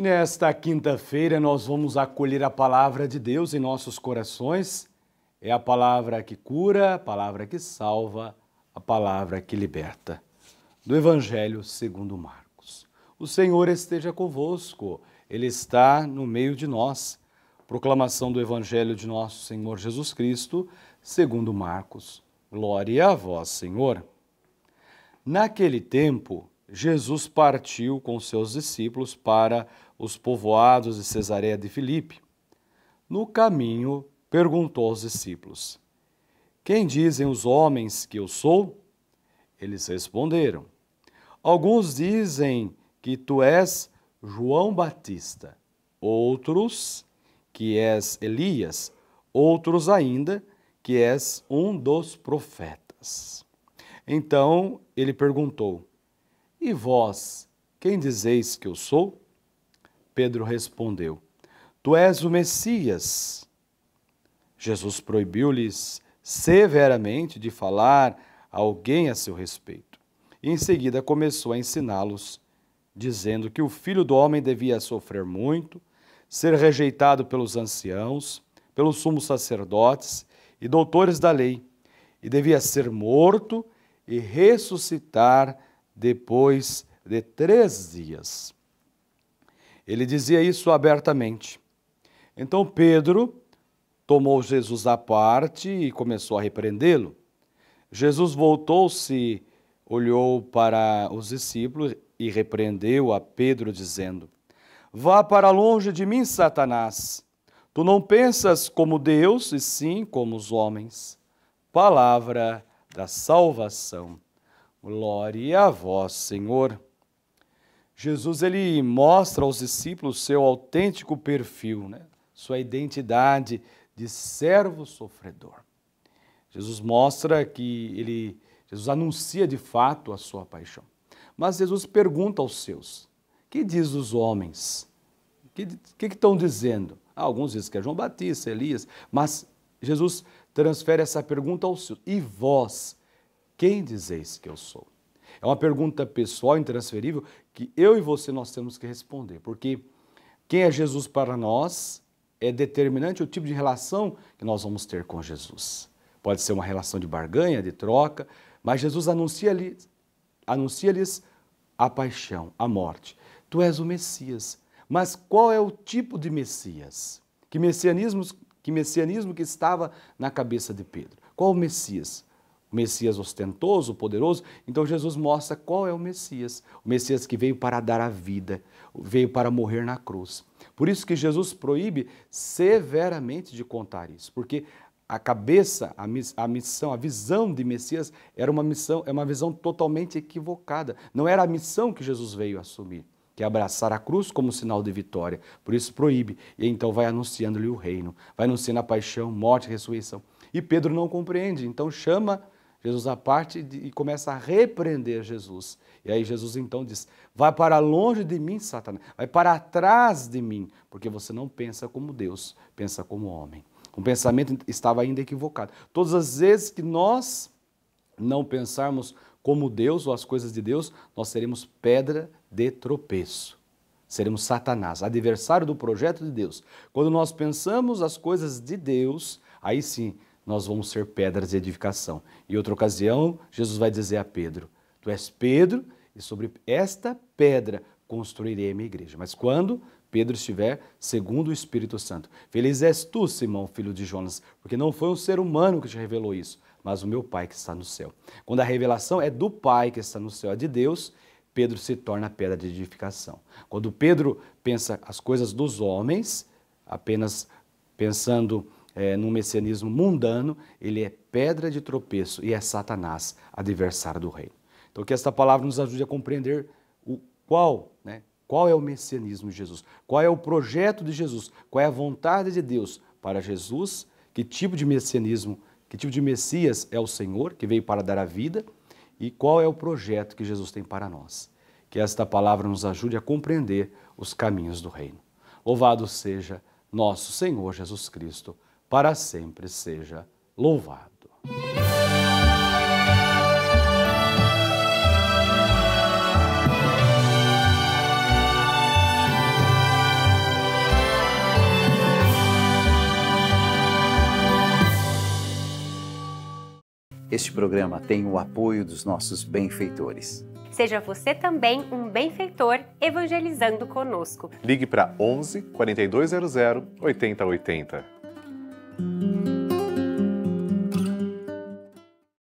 E nesta quinta-feira nós vamos acolher a palavra de Deus em nossos corações. É a palavra que cura, a palavra que salva, a palavra que liberta. Do Evangelho segundo Marcos. O Senhor esteja convosco, Ele está no meio de nós. Proclamação do Evangelho de nosso Senhor Jesus Cristo, segundo Marcos. Glória a vós, Senhor. Naquele tempo, Jesus partiu com seus discípulos para os povoados de Cesareia de Filipe. No caminho, perguntou aos discípulos: Quem dizem os homens que eu sou? Eles responderam: Alguns dizem que tu és João Batista, outros que és Elias, outros ainda que és um dos profetas. Então ele perguntou: E vós, quem dizeis que eu sou? Pedro respondeu: Tu és o Messias. Jesus proibiu-lhes severamente de falar a alguém a seu respeito. E em seguida começou a ensiná-los, dizendo que o Filho do Homem devia sofrer muito, ser rejeitado pelos anciãos, pelos sumos sacerdotes e doutores da lei, e devia ser morto e ressuscitar depois de 3 dias. Ele dizia isso abertamente. Então Pedro tomou Jesus à parte e começou a repreendê-lo. Jesus voltou-se, olhou para os discípulos e repreendeu a Pedro, dizendo: Vá para longe de mim, Satanás. Tu não pensas como Deus, e sim como os homens. Palavra da salvação. Glória a vós, Senhor. Jesus, ele mostra aos discípulos seu autêntico perfil, sua identidade de servo sofredor. Jesus mostra que Jesus anuncia de fato a sua paixão. Mas Jesus pergunta aos seus: que diz os homens? O que estão dizendo? Alguns dizem que é João Batista, Elias, mas Jesus transfere essa pergunta aos seus: e vós, quem dizeis que eu sou? É uma pergunta pessoal, intransferível, que eu e você nós temos que responder, porque quem é Jesus para nós é determinante o tipo de relação que nós vamos ter com Jesus. Pode ser uma relação de barganha, de troca, mas Jesus anuncia-lhes a paixão, a morte. Tu és o Messias. Mas qual é o tipo de Messias? Que messianismo que estava na cabeça de Pedro? Qual o Messias? O Messias ostentoso, poderoso? Então Jesus mostra qual é o Messias que veio para dar a vida, veio para morrer na cruz. Por isso que Jesus proíbe severamente de contar isso, porque a cabeça, a missão, a visão de Messias é uma visão totalmente equivocada. Não era a missão que Jesus veio assumir, que é abraçar a cruz como sinal de vitória. Por isso proíbe, e então vai anunciando-lhe o reino, vai anunciando a paixão, morte e ressurreição. E Pedro não compreende, então chama Jesus à parte e começa a repreender Jesus. E aí Jesus então diz: vai para longe de mim, Satanás, vai para trás de mim, porque você não pensa como Deus, pensa como homem. O pensamento estava ainda equivocado. Todas as vezes que nós não pensarmos como Deus ou as coisas de Deus, nós seremos pedra de tropeço. Seremos Satanás, adversário do projeto de Deus. Quando nós pensamos as coisas de Deus, aí sim nós vamos ser pedras de edificação. Em outra ocasião, Jesus vai dizer a Pedro: Tu és Pedro, e sobre esta pedra construirei a minha igreja. Mas quando Pedro estiver segundo o Espírito Santo. Feliz és tu, Simão, filho de Jonas, porque não foi um ser humano que te revelou isso, mas o meu Pai que está no céu. Quando a revelação é do Pai que está no céu, é de Deus, Pedro se torna pedra de edificação. Quando Pedro pensa as coisas dos homens, apenas pensando num messianismo mundano, ele é pedra de tropeço e é Satanás, adversário do reino. Então que esta palavra nos ajude a compreender qual é o messianismo de Jesus, qual é o projeto de Jesus, qual é a vontade de Deus para Jesus, que tipo de messianismo, que tipo de Messias é o Senhor, que veio para dar a vida, e qual é o projeto que Jesus tem para nós. Que esta palavra nos ajude a compreender os caminhos do reino. Louvado seja nosso Senhor Jesus Cristo, para sempre seja louvado. Este programa tem o apoio dos nossos benfeitores. Seja você também um benfeitor evangelizando conosco. Ligue para 11 4200 8080.